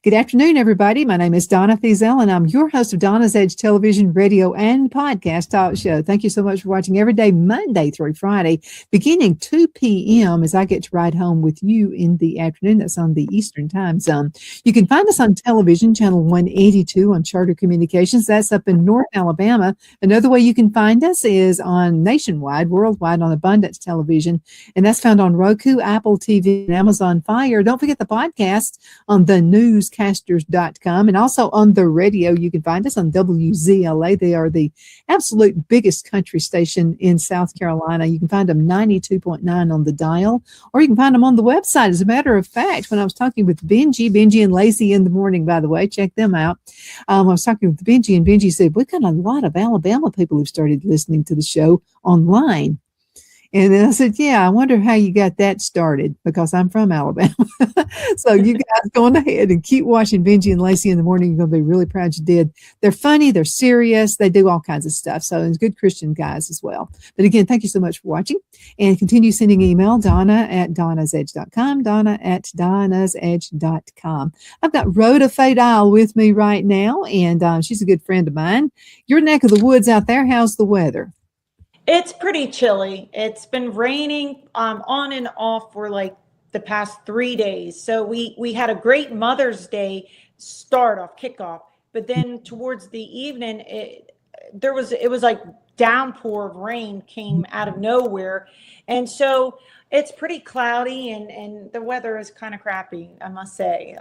Good afternoon, everybody. My name is Donna Feazell, and I'm your host of Donna's Edge television, radio, and podcast talk show. Thank you so much for watching every day, Monday through Friday, beginning 2 p.m. as I get to ride home with you in the afternoon. That's on the Eastern time zone. You can find us on television, channel 182 on Charter Communications. That's up in North Alabama. Another way you can find us is on nationwide, worldwide on Abundance Television, and that's found on Roku, Apple TV, and Amazon Fire. Don't forget the podcast on the newscasters.com, and also on the radio. You can find us on WZLA. They are the absolute biggest country station in South Carolina. You can find them 92.9 on the dial, or you can find them on the website. As a matter of fact, when I was talking with Benji and Lacey in the morning, by the way, check them out. I was talking with Benji, and Benji said, we've got a lot of Alabama people who've started listening to the show online. And then I said, yeah, I wonder how you got that started, because I'm from Alabama. So you guys go on ahead and keep watching Benji and Lacey in the morning. You're going to be really proud you did. They're funny. They're serious. They do all kinds of stuff. So it's good Christian guys as well. But again, thank you so much for watching, and continue sending email, Donna@donnasedge.com, Donna@donnasedge.com. I've got Rhoda Diehl with me right now, and she's a good friend of mine. Your neck of the woods out there, how's the weather? It's pretty chilly. It's been raining on and off for like the past 3 days. So we had a great Mother's Day kickoff, but then towards the evening, it was like downpour of rain came out of nowhere, and so it's pretty cloudy and the weather is kind of crappy, I must say.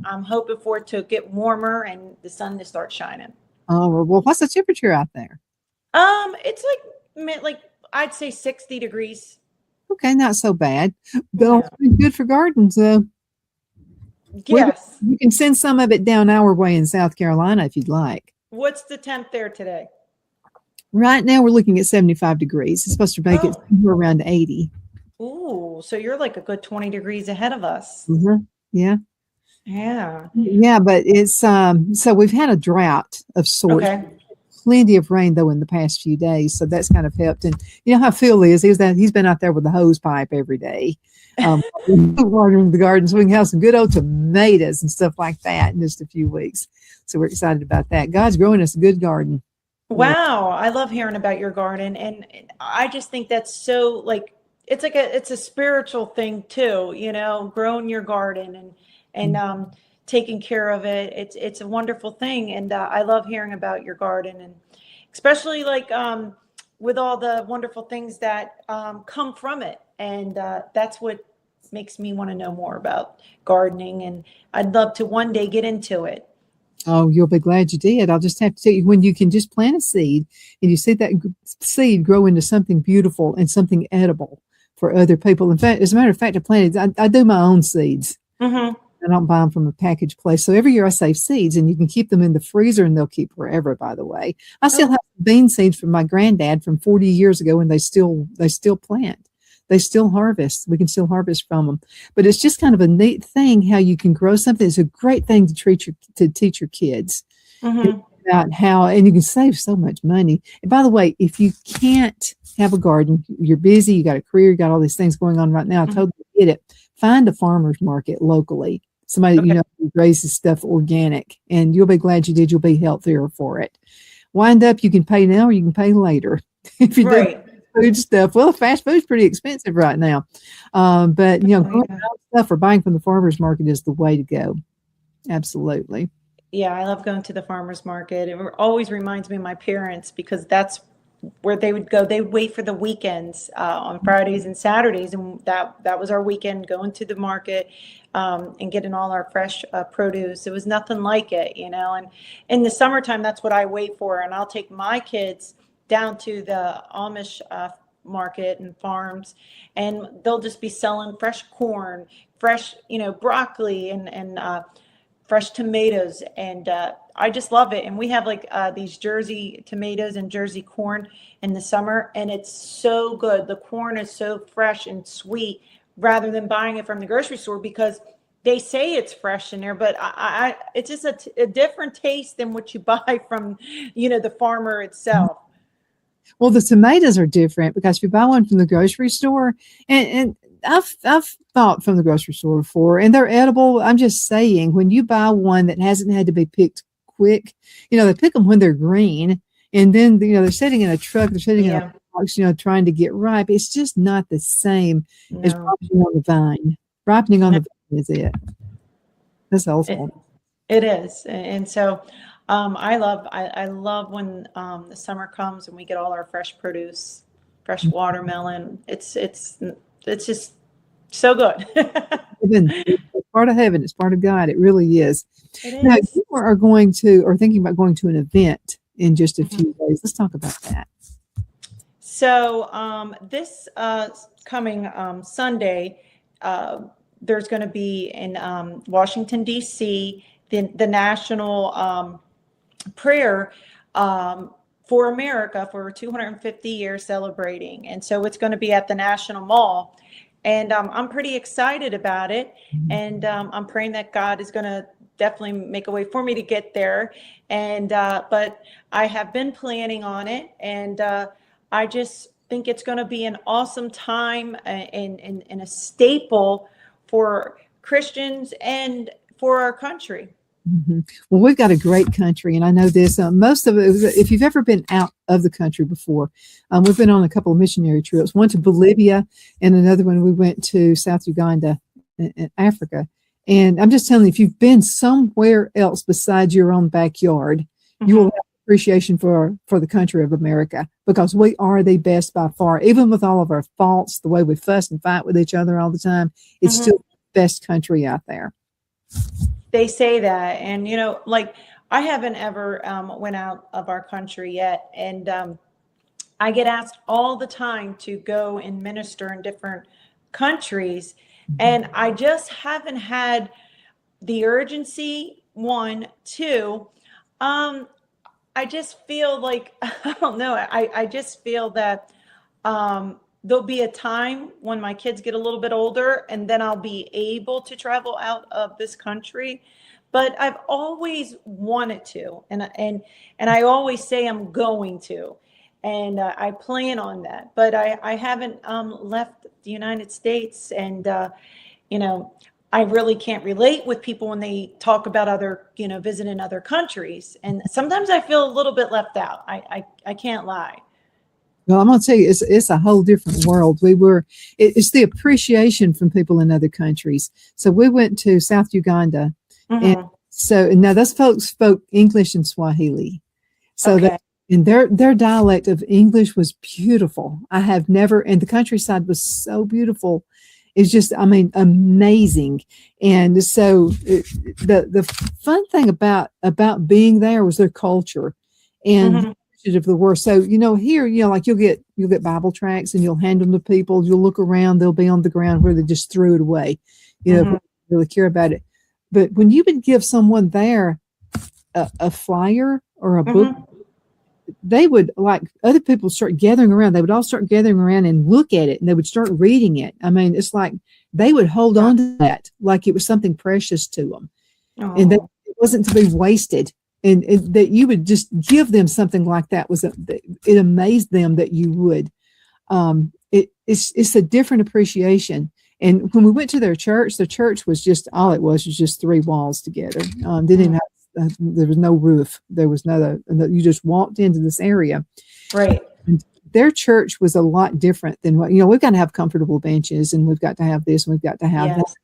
I'm hoping for it to get warmer and the sun to start shining. Oh, well, what's the temperature out there? It's like I'd say 60 degrees. Okay, not so bad. But yeah. Good for gardens, though. Yes. You can send some of it down our way in South Carolina if you'd like. What's the temp there today? Right now we're looking at 75 degrees. It's supposed to make it somewhere around 80. Ooh, so you're like a good 20 degrees ahead of us. Mm-hmm. Yeah. Yeah. Yeah, but it's so we've had a drought of sorts. Okay. Plenty of rain though in the past few days, so that's kind of helped. And you know how Phil is. He's been out there with a hose pipe every day, watering the garden, so we can have some good old tomatoes and stuff like that in just a few weeks. So we're excited about that. God's growing us a good garden. Wow, I love hearing about your garden, and I just think that's so it's a spiritual thing too. You know, growing your garden and taking care of it. It's a wonderful thing. And I love hearing about your garden, and especially with all the wonderful things that come from it. And that's what makes me want to know more about gardening. And I'd love to one day get into it. Oh, you'll be glad you did. I'll just have to tell you, when you can just plant a seed and you see that seed grow into something beautiful and something edible for other people. In fact, as a matter of fact, I do my own seeds. Mm-hmm. I don't buy them from a package place. So every year I save seeds, and you can keep them in the freezer, and they'll keep forever, by the way. I still have bean seeds from my granddad from 40 years ago, and they still plant. They still harvest. We can still harvest from them. But it's just kind of a neat thing how you can grow something. It's a great thing to teach your kids about how, and you can save so much money. And by the way, if you can't have a garden, you're busy, you got a career, you got all these things going on right now, I totally get it. Find a farmer's market locally. Somebody who raises stuff organic, and you'll be glad you did. You'll be healthier for it. Wind up, you can pay now or you can pay later. If you do food stuff, well, fast food's pretty expensive right now. But growing stuff or buying from the farmer's market is the way to go. Absolutely. Yeah, I love going to the farmer's market. It always reminds me of my parents, because that's where they would go. They would wait for the weekends on Fridays and Saturdays, and that was our weekend, going to the market and getting all our fresh produce. It was nothing like it, and in the summertime, that's what I wait for. And I'll take my kids down to the Amish market and farms, and they'll just be selling fresh corn, fresh broccoli, and fresh tomatoes, and I just love it. And we have like these Jersey tomatoes and Jersey corn in the summer, and it's so good. The corn is so fresh and sweet rather than buying it from the grocery store, because they say it's fresh in there, but it's just a different taste than what you buy from, the farmer itself. Well, the tomatoes are different because if you buy one from the grocery store, and I've bought from the grocery store before, and they're edible. I'm just saying, when you buy one that hasn't had to be picked quick, they pick them when they're green, and then they're sitting in a truck, they're sitting in a box, trying to get ripe. It's just not the same as ripening on the vine. Ripening on the vine is it. That's awful. It is, and so. I love when the summer comes and we get all our fresh produce, fresh watermelon. It's just so good. It's part of heaven. It's part of God. It really is. It is. Now, you are going to, or thinking about going to an event in just a few days. Let's talk about that. So this coming Sunday, there's going to be in Washington, D.C., the national prayer for America for 250 years celebrating. And so it's going to be at the National Mall. And I'm pretty excited about it. And I'm praying that God is going to definitely make a way for me to get there. And but I have been planning on it. And I just think it's going to be an awesome time and a staple for Christians and for our country. Mm-hmm. Well, we've got a great country, and I know this. Most of it, if you've ever been out of the country before, we've been on a couple of missionary trips. One to Bolivia, and another one we went to South Uganda in Africa. And I'm just telling you, if you've been somewhere else besides your own backyard, you will have appreciation for the country of America, because we are the best by far. Even with all of our faults, the way we fuss and fight with each other all the time, it's still the best country out there. They say that, and like I haven't ever went out of our country yet, and I get asked all the time to go and minister in different countries, and I just haven't had the urgency. One, two, I just feel like I don't know. I just feel that there'll be a time when my kids get a little bit older, and then I'll be able to travel out of this country. But I've always wanted to, and I always say I'm going to, and I plan on that. But I haven't left the United States, and I really can't relate with people when they talk about other, visiting other countries, and sometimes I feel a little bit left out. I can't lie. Well, I'm going to tell you, it's a whole different world. It's the appreciation from people in other countries. So we went to South Uganda, and so now those folks spoke English and Swahili. So and their dialect of English was beautiful. I have never, and the countryside was so beautiful. It's just, amazing. And so the fun thing about being there was their culture and of the word. So, here, like you'll get Bible tracts and you'll hand them to people. You'll look around, they'll be on the ground where they just threw it away. Really care about it. But when you would give someone there a flyer or a book, they would, like, other people start gathering around. They would all start gathering around and look at it, and they would start reading it. It's like they would hold on to that like it was something precious to them. And that it wasn't to be wasted. And that you would just give them something like that it amazed them that you would. It's a different appreciation. And when we went to their church, the church was just, all it was just three walls together. Didn't have, there was no roof. There was you just walked into this area. Right. And their church was a lot different than what, we've got to have comfortable benches, and we've got to have this, and we've got to have that.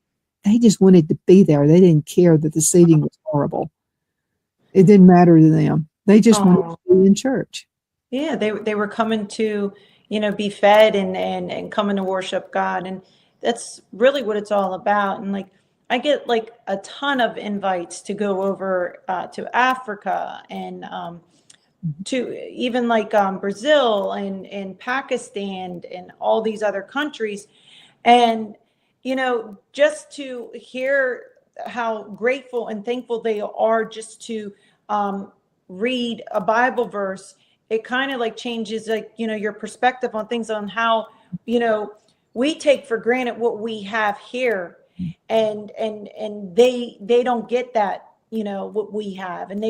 They just wanted to be there. They didn't care that the seating was horrible. It didn't matter to them. They just wanted to be in church. Yeah, they were coming to, be fed and coming to worship God. And that's really what it's all about. And like, I get like a ton of invites to go over to Africa and to even like Brazil and Pakistan and all these other countries. And, just to hear how grateful and thankful they are just to read a Bible verse, it kind of like changes, like, your perspective on things, on how, we take for granted what we have here, and they don't get that, what we have, and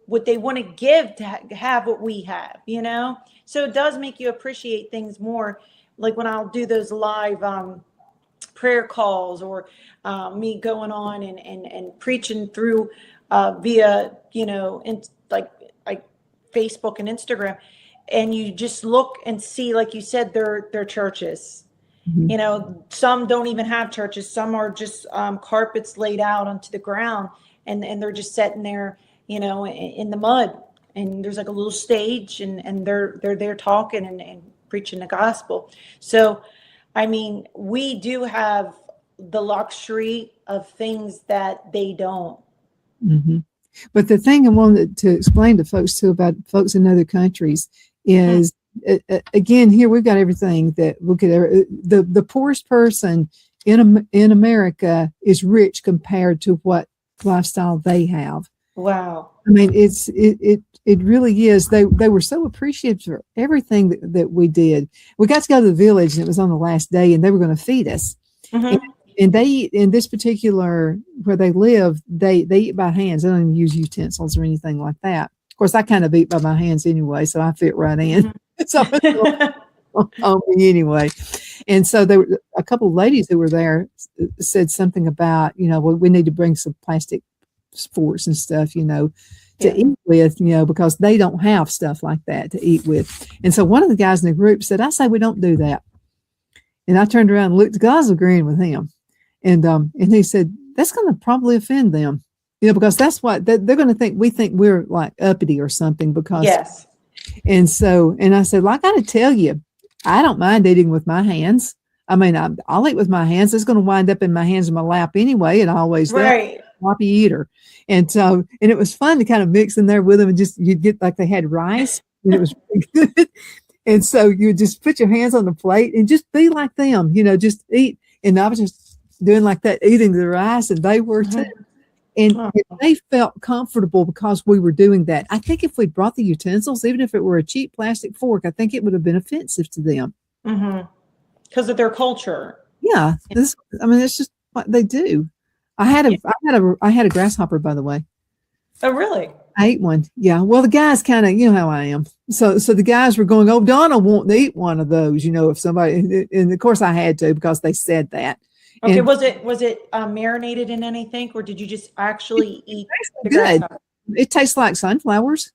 what they want to give to have what we have, so it does make you appreciate things more. Like when I'll do those live prayer calls, or me going on and preaching through via, like Facebook and Instagram, and you just look and see, like you said, their churches. Some don't even have churches. Some are just carpets laid out onto the ground, and they're just sitting there, in the mud. And there's like a little stage, and they're there talking and preaching the gospel. So, I mean, we do have the luxury of things that they don't. Mm-hmm. But the thing I wanted to explain to folks too about folks in other countries is, again, here we've got everything that we could ever. The poorest person in America is rich compared to what lifestyle they have. Wow. I mean, it really is. They were so appreciative for everything that we did. We got to go to the village, and it was on the last day, and they were going to feed us. Mm-hmm. And they eat in this particular, where they live, they eat by hands. They don't even use utensils or anything like that. Of course, I kind of eat by my hands anyway, so I fit right in. Mm-hmm. So on me anyway. And so there were a couple of ladies who were there said something about, well, we need to bring some plastic forks and stuff, to eat with, because they don't have stuff like that to eat with. And so one of the guys in the group said, I say we don't do that. And I turned around and looked, the guys agreeing with him. And he said, that's going to probably offend them, because that's what they're going to think. We think we're like uppity or something because. Yes. And so, and I said, well, I got to tell you, I don't mind eating with my hands. I mean, I'll eat with my hands. It's going to wind up in my hands in my lap anyway. And I always right. Sloppy eater. And so, and it was fun to kind of mix in there with them, and just, you'd get like they had rice, and it was really good. And so you would just put your hands on the plate and just be like them, just eat. And I was just doing like that, eating the rice, and they were too. And they felt comfortable because we were doing that. I think if we brought the utensils, even if it were a cheap plastic fork, I think it would have been offensive to them. Mm-hmm. Because of their culture. Yeah. It's just what they do. I had a grasshopper, by the way. Oh, really? I ate one. Yeah. Well, the guys kind of, how I am. So the guys were going, oh, Donna won't eat one of those, if somebody, and of course I had to, because they said that. Okay. And was it marinated in anything, or did you just actually eat the good? Grasshopper? It tastes like sunflowers.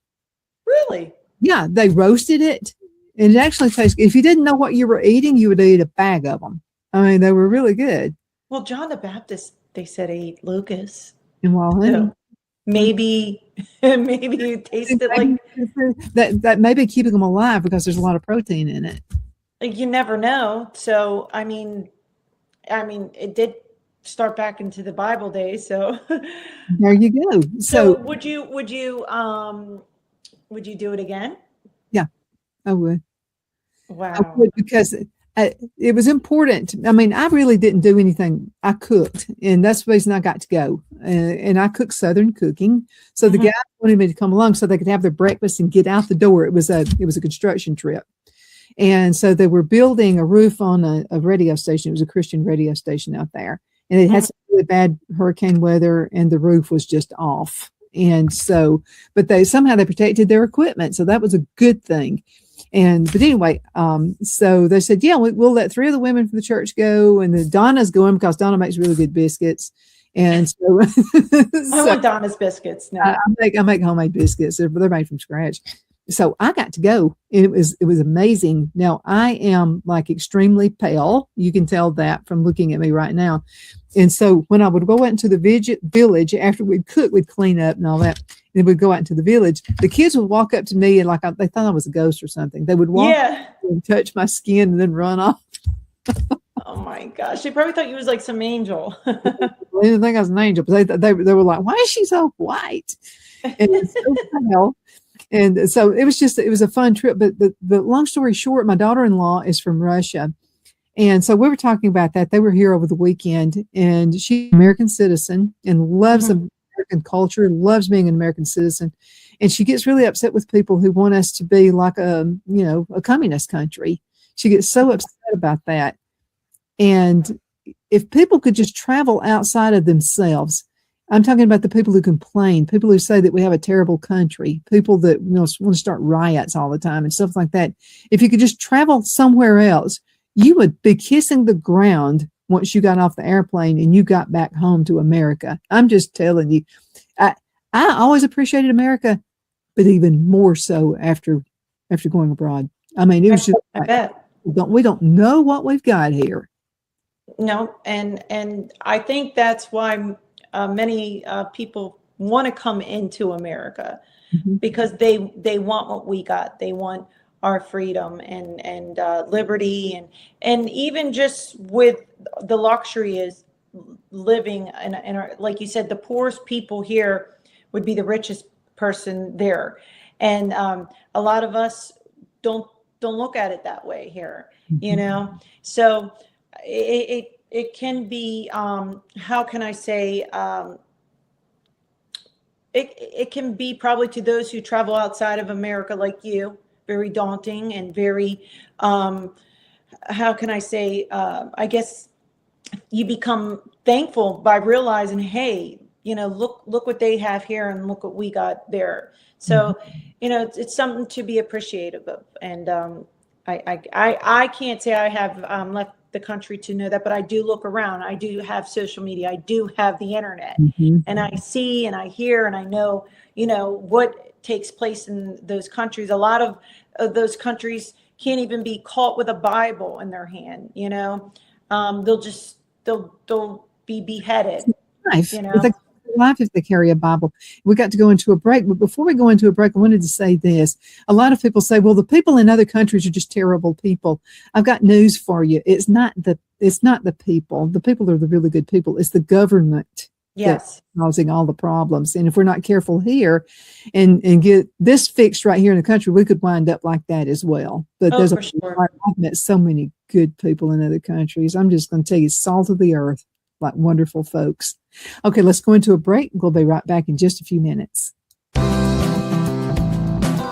Really? Yeah. They roasted it, and it actually tastes, if you didn't know what you were eating, you would eat a bag of them. I mean, they were really good. Well, John the Baptist, they said, ate Lucas. And so maybe you tasted like that may be keeping them alive, because there's a lot of protein in it. You never know. So I mean, it did start back into the Bible days. So there you go. So would you do it again? Yeah, I would. Wow. I would, because it was important. I mean, I really didn't do anything. I cooked, and that's the reason I got to go. And I cooked Southern cooking. So the guys wanted me to come along so they could have their breakfast and get out the door. It was a construction trip. And so they were building a roof on a radio station. It was a Christian radio station out there. And it had some really bad hurricane weather, and the roof was just off. And so, but they protected their equipment. So that was a good thing. But anyway, so they said, yeah, we'll let 3 of the women from the church go. And then Donna's going, because Donna makes really good biscuits. And so I want Donna's biscuits. No. I make homemade biscuits. They're made from scratch. So I got to go, and it was amazing. Now I am like extremely pale. You can tell that from looking at me right now. And so when I would go out into the village after we'd cook, we'd clean up and all that, and we'd go out into the village. The kids would walk up to me, and they thought I was a ghost or something. They would walk and touch my skin and then run off. Oh my gosh. They probably thought you was like some angel. They didn't think I was an angel, but they were like, why is she so white? And it's so pale. And so it was a fun trip. But the long story short, my daughter-in-law is from Russia. And so we were talking about that. They were here over the weekend, and she's an American citizen and loves American culture, loves being an American citizen. And she gets really upset with people who want us to be like a communist country. She gets so upset about that. And if people could just travel outside of themselves, I'm talking about the people who complain, people who say that we have a terrible country, people that want to start riots all the time and stuff like that. If you could just travel somewhere else, you would be kissing the ground once you got off the airplane and you got back home to America. I'm just telling you, I always appreciated America, but even more so after going abroad. I mean, it was just I bet. We don't know what we've got here. No, and I think that's why many people want to come into America, because they want what we got. They want our freedom and liberty, and even just with the luxury is living in our, like you said, the poorest people here would be the richest person there, and a lot of us don't look at it that way here, so it can be how can I say, it can be probably to those who travel outside of America like you, very daunting and very how can I say, I guess you become thankful by realizing, hey, look what they have here and look what we got there. So it's something to be appreciative of. And I can't say I have left the country to know that, but I do look around. I do have social media. I do have the internet, and I see and I hear and I know, what takes place in those countries. A lot of those countries can't even be caught with a Bible in their hand. They'll be beheaded. Life. Life if they carry a Bible. We got to go into a break, but before we go into a break, I wanted to say this. A lot of people say, well, the people in other countries are just terrible people. I've got news for you. It's not the people. The people are the really good people. It's the government that's causing all the problems. And if we're not careful here and get this fixed right here in the country, we could wind up like that as well. But I've met so many good people in other countries. I'm just going to tell you, salt of the earth, like wonderful folks. Okay, let's go into a break. We'll be right back in just a few minutes.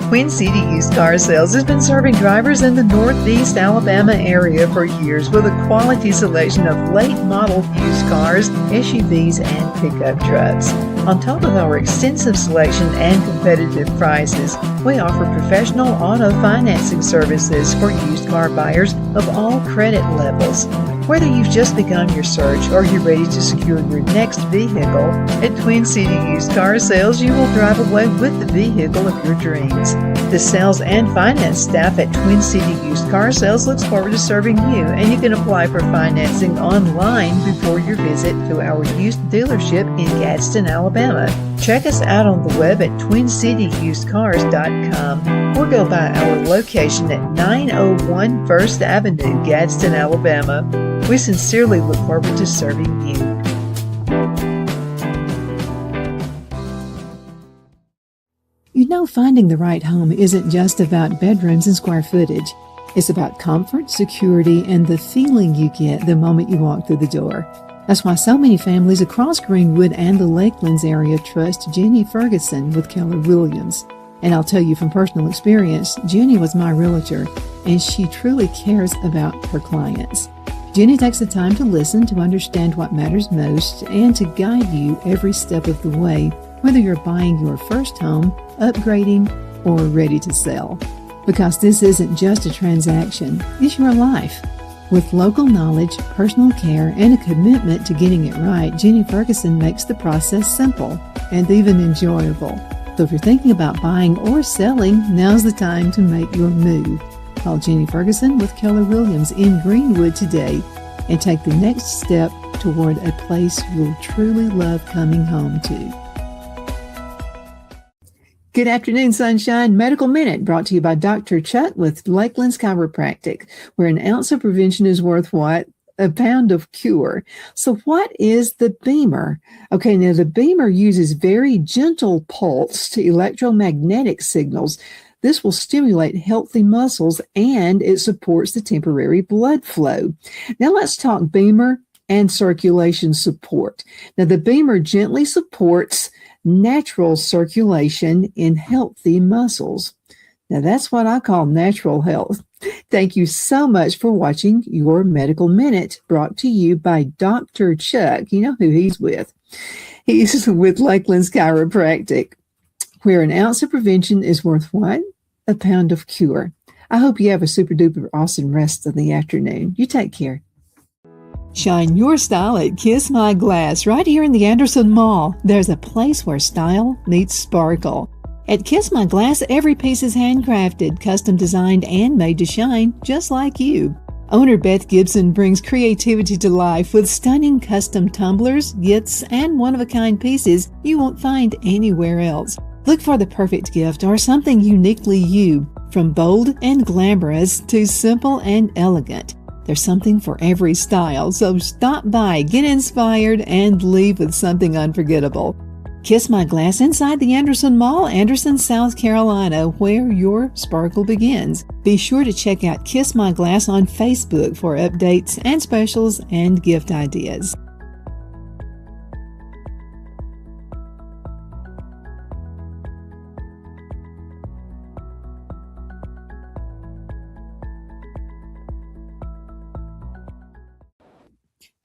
Twin City Used Car Sales has been serving drivers in the Northeast Alabama area for years with a quality selection of late model used cars, SUVs, and pickup trucks. On top of our extensive selection and competitive prices, we offer professional auto financing services for used car buyers of all credit levels. Whether you've just begun your search or you're ready to secure your next vehicle, at Twin City Used Car Sales, you will drive away with the vehicle of your dreams. The sales and finance staff at Twin City Used Car Sales looks forward to serving you, and you can apply for financing online before your visit to our used dealership in Gadsden, Alabama. Check us out on the web at twincityusedcars.com or go by our location at 901 First Avenue, Gadsden, Alabama. We sincerely look forward to serving you. Finding the right home isn't just about bedrooms and square footage. It's about comfort, security, and the feeling you get the moment you walk through the door. That's why so many families across Greenwood and the Lakelands area trust Jenny Ferguson with Keller Williams. And I'll tell you from personal experience, Jenny was my realtor, and she truly cares about her clients. Jenny takes the time to listen, to understand what matters most, and to guide you every step of the way, whether you're buying your first home, upgrading, or ready to sell. Because this isn't just a transaction, it's your life. With local knowledge, personal care, and a commitment to getting it right, Jenny Ferguson makes the process simple and even enjoyable. So if you're thinking about buying or selling, now's the time to make your move. Call Jenny Ferguson with Keller Williams in Greenwood today and take the next step toward a place you'll truly love coming home to. Good afternoon, Sunshine. Medical Minute brought to you by Dr. Chuck with Lakelands Chiropractic, where an ounce of prevention is worth what? A pound of cure. So what is the Beamer? Okay, now the Beamer uses very gentle pulse to electromagnetic signals This will stimulate healthy muscles and it supports the temporary blood flow. Now let's talk Beamer and circulation support. Now the Beamer gently supports natural circulation in healthy muscles. Now that's what I call natural health. Thank you so much for watching Your Medical Minute, brought to you by Dr. Chuck. You know who he's with. He's with Lakeland's Chiropractic, where an ounce of prevention is worth what? A pound of cure. I hope you have a super duper awesome rest of the afternoon. You take care. Shine your style at Kiss My Glass right here in the Anderson Mall. There's a place where style meets sparkle. At Kiss My Glass, every piece is handcrafted, custom designed, and made to shine just like you. Owner Beth Gibson brings creativity to life with stunning custom tumblers, gifts, and one-of-a-kind pieces you won't find anywhere else. Look for the perfect gift or something uniquely you, from bold and glamorous to simple and elegant. There's something for every style, so stop by, get inspired, and leave with something unforgettable. Kiss My Glass inside the Anderson Mall, Anderson, South Carolina, where your sparkle begins. Be sure to check out Kiss My Glass on Facebook for updates and specials and gift ideas.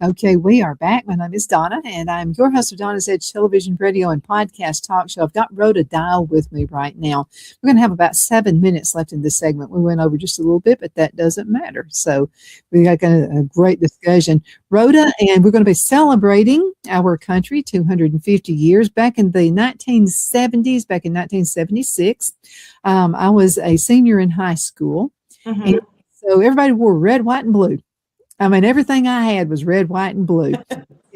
Okay, we are back. My name is Donna, and I'm your host of Donna's Edge television, radio, and podcast talk show. I've got Rhoda Diehl with me right now. We're going to have about 7 minutes left in this segment. We went over just a little bit, but that doesn't matter. So we got a great discussion. Rhoda, and we're going to be celebrating our country 250 years. Back in the 1970s, back in 1976, I was a senior in high school. Mm-hmm. And so everybody wore red, white, and blue. I mean, everything I had was red, white, and blue.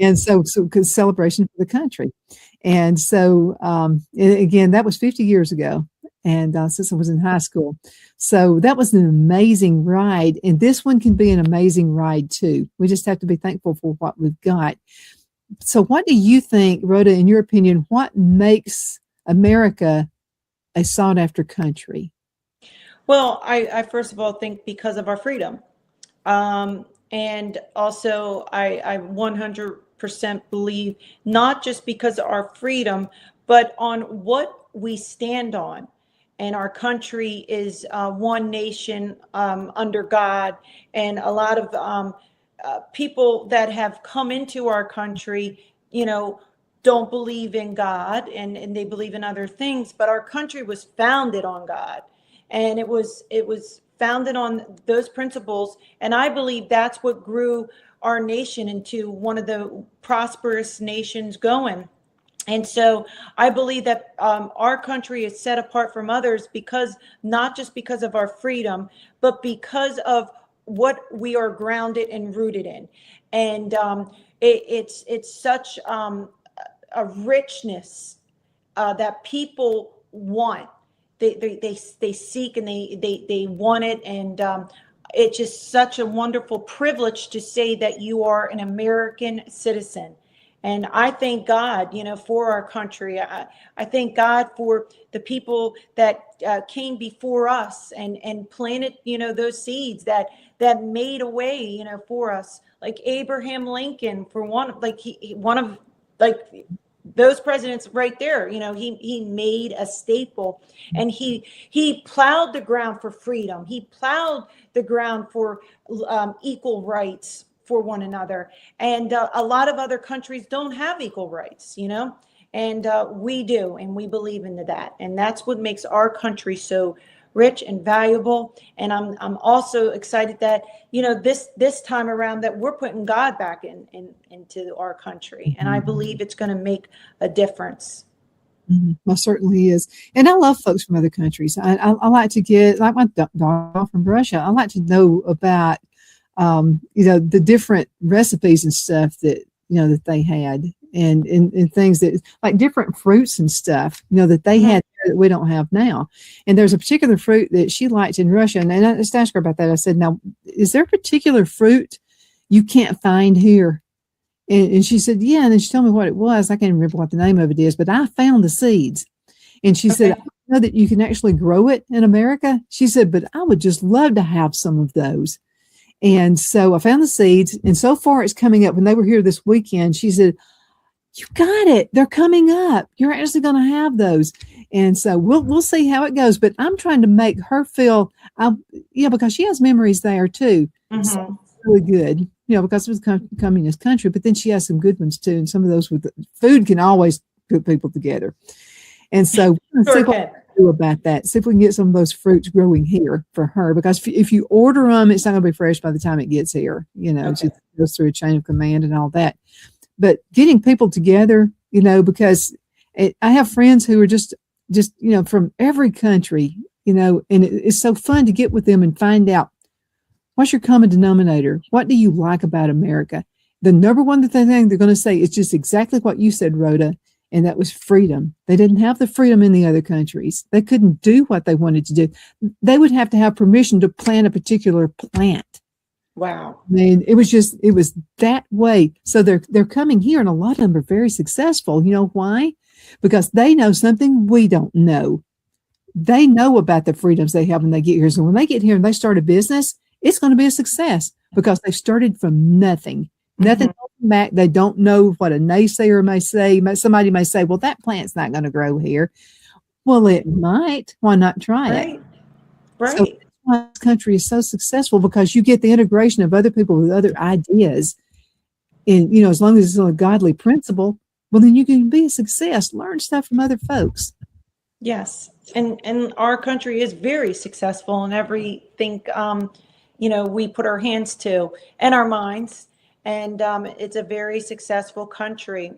And so celebration for the country. And so, again, that was 50 years ago. And since I was in high school. So that was an amazing ride. And this one can be an amazing ride, too. We just have to be thankful for what we've got. So what do you think, Rhoda, in your opinion, what makes America a sought-after country? Well, I first of all think because of our freedom. And also, I 100% believe not just because of our freedom, but on what we stand on. And our country is one nation under God. And a lot of people that have come into our country, don't believe in God and they believe in other things. But our country was founded on God. And it was founded on those principles. And I believe that's what grew our nation into one of the prosperous nations going. And so I believe that our country is set apart from others because not just because of our freedom, but because of what we are grounded and rooted in. And it's such a richness that people want. They seek and they want it, and it's just such a wonderful privilege to say that you are an American citizen. And I thank God, for our country. I thank God for the people that came before us and planted, those seeds that made a way, for us, like Abraham Lincoln, for one of those presidents right there. He made a staple, and he plowed the ground for freedom. He plowed the ground for equal rights for one another. And a lot of other countries don't have equal rights, and we do, and we believe in that. And that's what makes our country so rich and valuable. And I'm also excited that, this time around that we're putting God back into our country. And I believe it's going to make a difference. Mm-hmm. Well, certainly is. And I love folks from other countries. I like to get, like my daughter from Russia, I like to know about, the different recipes and stuff that, that they had and things that like different fruits and stuff, that they had that we don't have now. And there's a particular fruit that she liked in Russia. And I just asked her about that. I said, now, is there a particular fruit you can't find here? And she said, yeah. And then she told me what it was. I can't remember what the name of it is, but I found the seeds. And she said, know that you can actually grow it in America? She said, but I would just love to have some of those. And so I found the seeds, and so far it's coming up. When they were here this weekend, she said, you got it. They're coming up. You're actually going to have those. And so we'll see how it goes. But I'm trying to make her feel, because she has memories there too. Mm-hmm. So really good, because it was a communist country, but then she has some good ones too. And some of those with food can always put people together. And so we'll see what we do about that. See if we can get some of those fruits growing here for her, because if you order them, it's not going to be fresh by the time it gets here. It just goes through a chain of command and all that. But getting people together, because I have friends who are just from every country, and it's so fun to get with them and find out what's your common denominator. What do you like about America? The number one thing they're going to say is just exactly what you said, Rhoda, and that was freedom. They didn't have the freedom in the other countries. They couldn't do what they wanted to do. They would have to have permission to plant a particular plant. Wow. I mean, it was that way. So they're coming here, and a lot of them are very successful. You know why? Because they know something we don't know. They know about the freedoms they have when they get here. So when they get here and they start a business, it's going to be a success because they started from nothing. Nothing back. They don't know what a naysayer may say. Somebody may say, well, that plant's not going to grow here. Well, it might. Why not try it? Right. So that's why this country is so successful, because you get the integration of other people with other ideas. And, as long as it's on a godly principle, well, then you can be a success. Learn stuff from other folks. Yes. And our country is very successful in everything, we put our hands to and our minds. And it's a very successful country.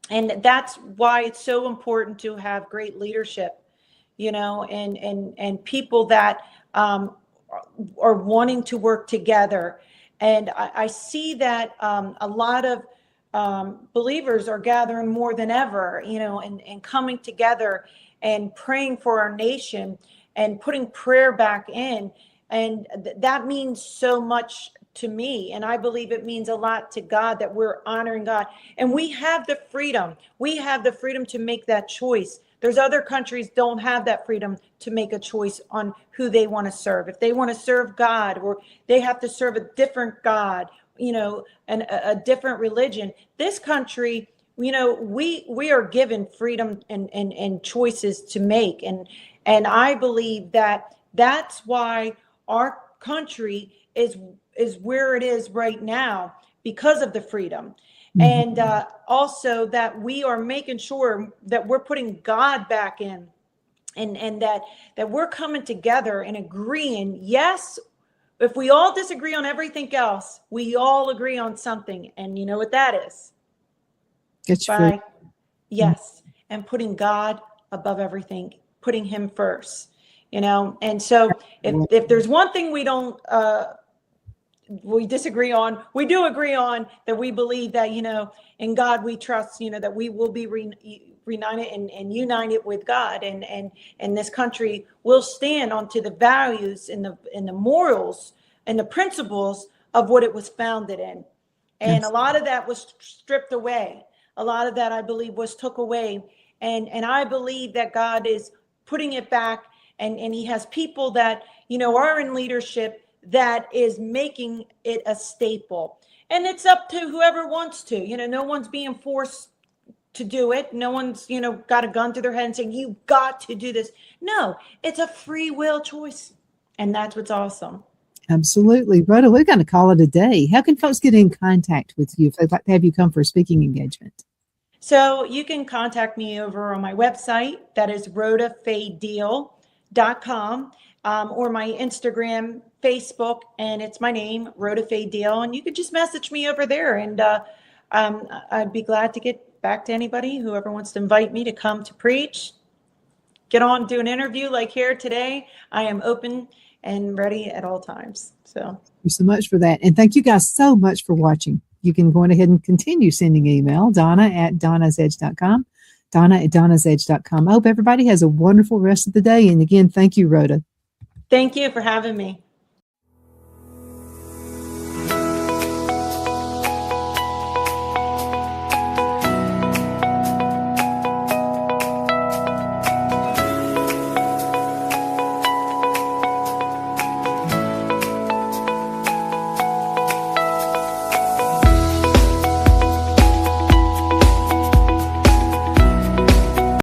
And that's why it's so important to have great leadership, and people that are wanting to work together. And I see that a lot of believers are gathering more than ever, and coming together and praying for our nation and putting prayer back in. And that means so much to me. And I believe it means a lot to God that we're honoring God. And we have the freedom. We have the freedom to make that choice. There's other countries don't have that freedom to make a choice on who they want to serve. If they want to serve God, or they have to serve a different God, and a different religion. This country, we are given freedom and choices to make. And I believe that that's why our country is where it is right now, because of the freedom. And also that we are making sure that we're putting God back in, and that we're coming together and agreeing. Yes, if we all disagree on everything else, we all agree on something. And you know what that is? It's free. Yes. And putting God above everything, putting him first, And so if there's one thing we don't, we disagree on, we do agree on that we believe that, in God we trust, that we will be reunited and united with God, and this country will stand onto the values and the morals and the principles of what it was founded in. And a lot of that was stripped away. A lot of that, I believe, was took away. And I believe that God is putting it back, and he has people that, are in leadership that is making it a staple. And it's up to whoever wants to. No one's being forced to do it. No one's, got a gun to their head and saying, you got to do this. No, it's a free will choice. And that's what's awesome. Absolutely. Rhoda, we're going to call it a day. How can folks get in contact with you if they'd like to have you come for a speaking engagement? So you can contact me over on my website. That is rhodafeadiehl.com, or my Instagram, Facebook, and it's my name, Rhoda Diehl. And you could just message me over there, and I'd be glad to get back to anybody, whoever wants to invite me to come to preach, get on, do an interview like here today. I am open and ready at all times. So thank you so much for that. And thank you guys so much for watching. You can go ahead and continue sending email, Donna@donnasedge.com, Donna@donnasedge.com. I hope everybody has a wonderful rest of the day. And again, thank you, Rhoda. Thank you for having me.